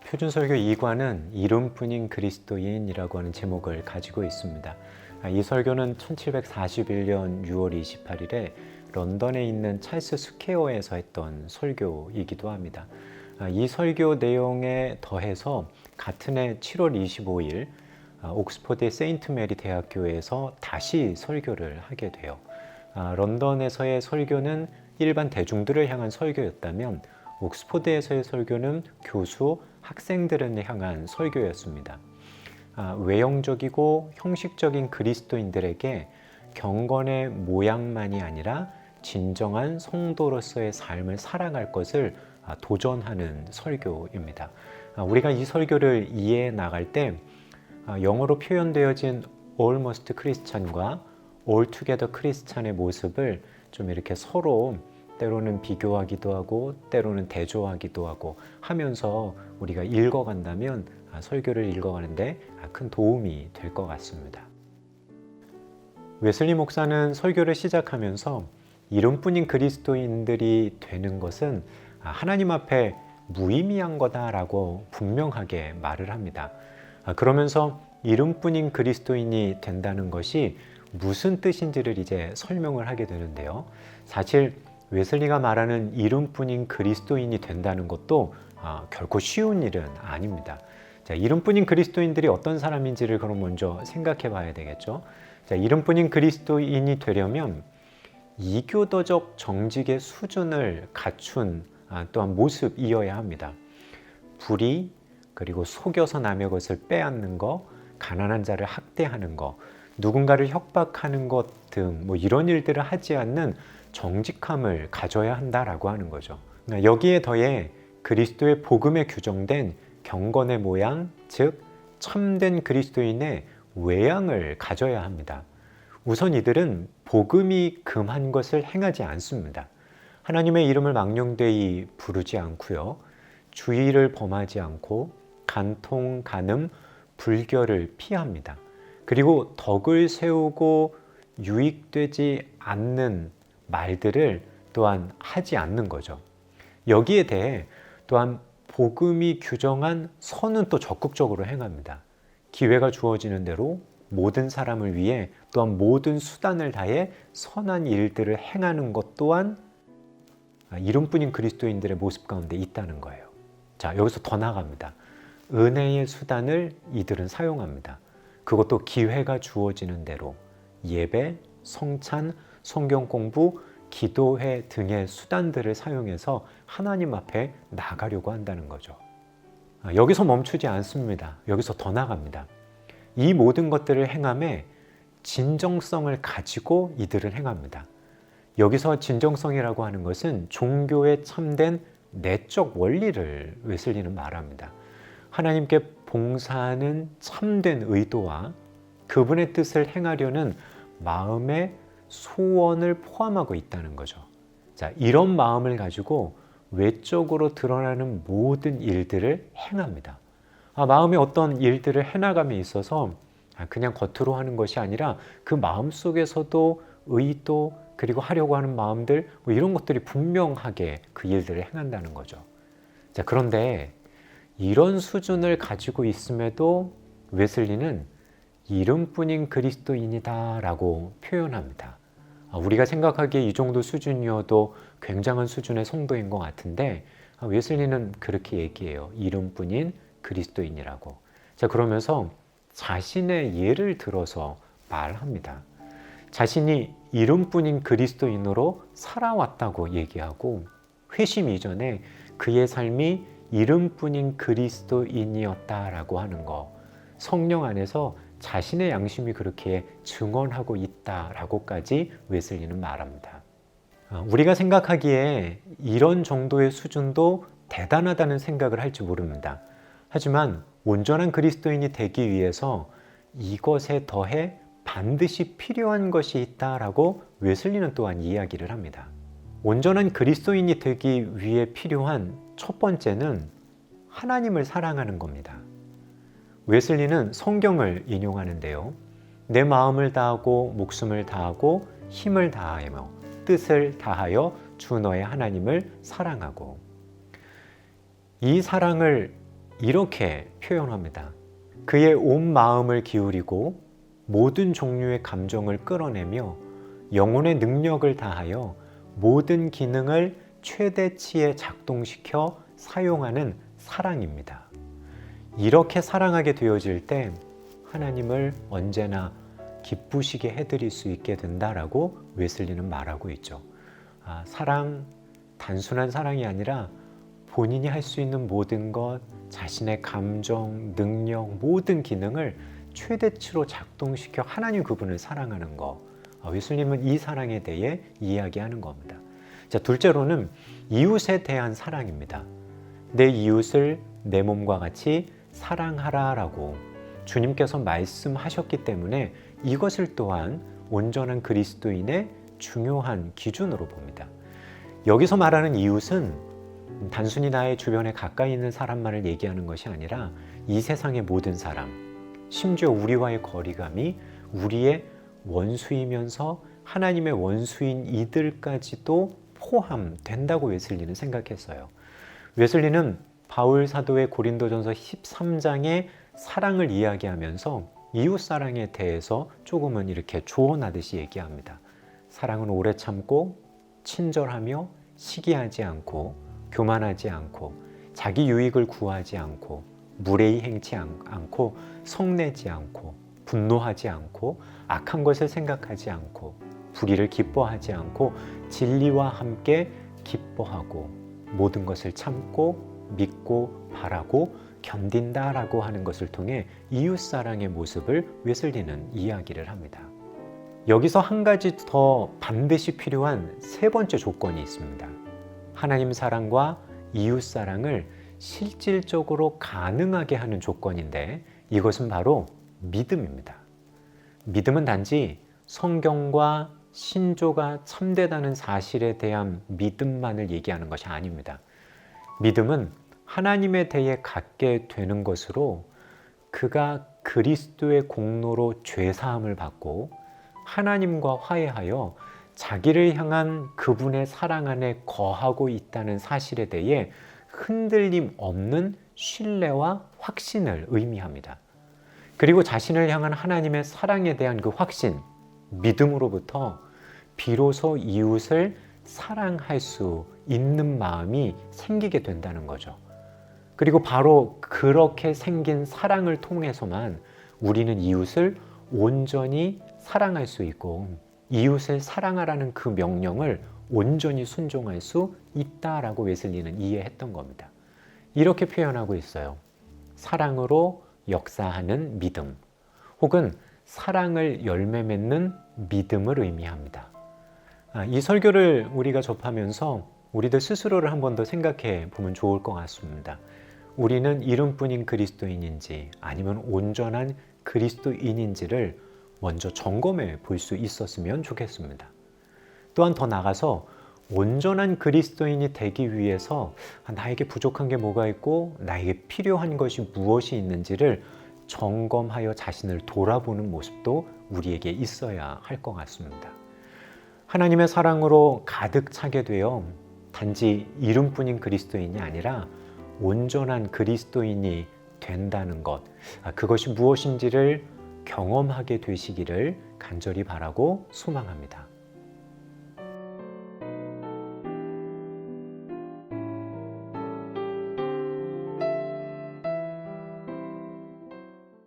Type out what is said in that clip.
표준설교 2과는 이름뿐인 그리스도인이라고 하는 제목을 가지고 있습니다. 이 설교는 1741년 6월 28일에 런던에 있는 찰스 스퀘어에서 했던 설교이기도 합니다. 이 설교 내용에 더해서 같은 해 7월 25일 옥스퍼드의 세인트 메리 대학교에서 다시 설교를 하게 돼요. 런던에서의 설교는 일반 대중들을 향한 설교였다면 옥스퍼드에서의 설교는 교수, 학생들을 향한 설교였습니다. 외형적이고 형식적인 그리스도인들에게 경건의 모양만이 아니라 진정한 성도로서의 삶을 살아갈 것을 도전하는 설교입니다. 우리가 이 설교를 이해해 나갈 때 영어로 표현되어진 Almost Christian과 Altogether Christian의 모습을 좀 이렇게 서로 때로는 비교하기도 하고 때로는 대조하기도 하고 하면서 우리가 읽어간다면 설교를 읽어가는데 큰 도움이 될 것 같습니다. 웨슬리 목사는 설교를 시작하면서 이름뿐인 그리스도인들이 되는 것은 하나님 앞에 무의미한 거다라고 분명하게 말을 합니다. 그러면서 이름뿐인 그리스도인이 된다는 것이 무슨 뜻인지를 이제 설명을 하게 되는데요. 사실 웨슬리가 말하는 이름뿐인 그리스도인이 된다는 것도 결코 쉬운 일은 아닙니다. 자, 이름뿐인 그리스도인들이 어떤 사람인지를 그럼 먼저 생각해 봐야 되겠죠. 자, 이름뿐인 그리스도인이 되려면 이교도적 정직의 수준을 갖춘 또한 모습이어야 합니다. 불의, 그리고 속여서 남의 것을 빼앗는 거, 가난한 자를 학대하는 거, 누군가를 협박하는 것 등 이런 일들을 하지 않는 정직함을 가져야 한다라고 하는 거죠. 여기에 더해 그리스도의 복음에 규정된 경건의 모양, 즉 참된 그리스도인의 외양을 가져야 합니다. 우선 이들은 복음이 금한 것을 행하지 않습니다. 하나님의 이름을 망령되이 부르지 않고요. 주의를 범하지 않고 간통, 간음, 불결을 피합니다. 그리고 덕을 세우고 유익되지 않는 말들을 또한 하지 않는 거죠. 여기에 대해 또한 복음이 규정한 선은 또 적극적으로 행합니다. 기회가 주어지는 대로 모든 사람을 위해 또한 모든 수단을 다해 선한 일들을 행하는 것 또한 이름뿐인 그리스도인들의 모습 가운데 있다는 거예요. 자, 여기서 더 나아갑니다. 은혜의 수단을 이들은 사용합니다. 그것도 기회가 주어지는 대로 예배, 성찬, 성경 공부, 기도회 등의 수단들을 사용해서 하나님 앞에 나가려고 한다는 거죠. 여기서 멈추지 않습니다. 여기서 더 나갑니다. 이 모든 것들을 행함에 진정성을 가지고 이들을 행합니다. 여기서 진정성이라고 하는 것은 종교의 참된 내적 원리를 웨슬리는 말합니다. 하나님께 봉사하는 참된 의도와 그분의 뜻을 행하려는 마음의 소원을 포함하고 있다는 거죠. 자, 이런 마음을 가지고 외적으로 드러나는 모든 일들을 행합니다. 마음에 어떤 일들을 해나감에 있어서 그냥 겉으로 하는 것이 아니라 그 마음 속에서도 의도 그리고 하려고 하는 마음들 이런 것들이 분명하게 그 일들을 행한다는 거죠. 자, 그런데 이런 수준을 가지고 있음에도 웨슬리는 이름뿐인 그리스도인이다라고 표현합니다. 우리가 생각하기에 이 정도 수준이어도 굉장한 수준의 성도인 것 같은데 웨슬리는 그렇게 얘기해요. 이름뿐인 그리스도인이라고. 자, 그러면서 자신의 예를 들어서 말합니다. 자신이 이름뿐인 그리스도인으로 살아왔다고 얘기하고 회심 이전에 그의 삶이 이름뿐인 그리스도인이었다라고 하는 거, 성령 안에서 자신의 양심이 그렇게 증언하고 있다라고까지 웨슬리는 말합니다. 우리가 생각하기에 이런 정도의 수준도 대단하다는 생각을 할지 모릅니다. 하지만 온전한 그리스도인이 되기 위해서 이것에 더해 반드시 필요한 것이 있다라고 웨슬리는 또한 이야기를 합니다. 온전한 그리스도인이 되기 위해 필요한 첫 번째는 하나님을 사랑하는 겁니다. 웨슬리는 성경을 인용하는데요. 내 마음을 다하고 목숨을 다하고 힘을 다하며 뜻을 다하여 주 너의 하나님을 사랑하고 이 사랑을 이렇게 표현합니다. 그의 온 마음을 기울이고 모든 종류의 감정을 끌어내며 영혼의 능력을 다하여 모든 기능을 최대치에 작동시켜 사용하는 사랑입니다. 이렇게 사랑하게 되어질 때 하나님을 언제나 기쁘시게 해드릴 수 있게 된다라고 웨슬리는 말하고 있죠. 사랑, 단순한 사랑이 아니라 본인이 할 수 있는 모든 것, 자신의 감정, 능력, 모든 기능을 최대치로 작동시켜 하나님 그분을 사랑하는 것. 웨슬리는 이 사랑에 대해 이야기하는 겁니다. 자, 둘째로는 이웃에 대한 사랑입니다. 내 이웃을 내 몸과 같이 사랑하라라고 주님께서 말씀하셨기 때문에 이것을 또한 온전한 그리스도인의 중요한 기준으로 봅니다. 여기서 말하는 이웃은 단순히 나의 주변에 가까이 있는 사람만을 얘기하는 것이 아니라 이 세상의 모든 사람, 심지어 우리와의 거리감이 우리의 원수이면서 하나님의 원수인 이들까지도 포함된다고 웨슬리는 생각했어요. 웨슬리는 바울 사도의 고린도전서 13장의 사랑을 이야기하면서 이웃사랑에 대해서 조금은 이렇게 조언하듯이 얘기합니다. 사랑은 오래 참고 친절하며 시기하지 않고 교만하지 않고 자기 유익을 구하지 않고 무례히 행치 않고 성내지 않고 분노하지 않고 악한 것을 생각하지 않고 불의를 기뻐하지 않고 진리와 함께 기뻐하고 모든 것을 참고 믿고 바라고 견딘다라고 하는 것을 통해 이웃사랑의 모습을 웨슬리는 이야기를 합니다. 여기서 한 가지 더 반드시 필요한 세 번째 조건이 있습니다. 하나님 사랑과 이웃사랑을 실질적으로 가능하게 하는 조건인데 이것은 바로 믿음입니다. 믿음은 단지 성경과 신조가 참되다는 사실에 대한 믿음만을 얘기하는 것이 아닙니다. 믿음은 하나님에 대해 갖게 되는 것으로 그가 그리스도의 공로로 죄사함을 받고 하나님과 화해하여 자기를 향한 그분의 사랑 안에 거하고 있다는 사실에 대해 흔들림 없는 신뢰와 확신을 의미합니다. 그리고 자신을 향한 하나님의 사랑에 대한 그 확신, 믿음으로부터 비로소 이웃을 사랑할 수 있는 마음이 생기게 된다는 거죠. 그리고 바로 그렇게 생긴 사랑을 통해서만 우리는 이웃을 온전히 사랑할 수 있고 이웃을 사랑하라는 그 명령을 온전히 순종할 수 있다라고 웨슬리는 이해했던 겁니다. 이렇게 표현하고 있어요. 사랑으로 역사하는 믿음 혹은 사랑을 열매 맺는 믿음을 의미합니다. 이 설교를 우리가 접하면서 우리들 스스로를 한 번 더 생각해 보면 좋을 것 같습니다. 우리는 이름뿐인 그리스도인인지 아니면 온전한 그리스도인인지를 먼저 점검해 볼 수 있었으면 좋겠습니다. 또한 더 나아가서 온전한 그리스도인이 되기 위해서 나에게 부족한 게 뭐가 있고 나에게 필요한 것이 무엇이 있는지를 점검하여 자신을 돌아보는 모습도 우리에게 있어야 할 것 같습니다. 하나님의 사랑으로 가득 차게 되어 단지 이름뿐인 그리스도인이 아니라 온전한 그리스도인이 된다는 것, 그것이 무엇인지를 경험하게 되시기를 간절히 바라고 소망합니다.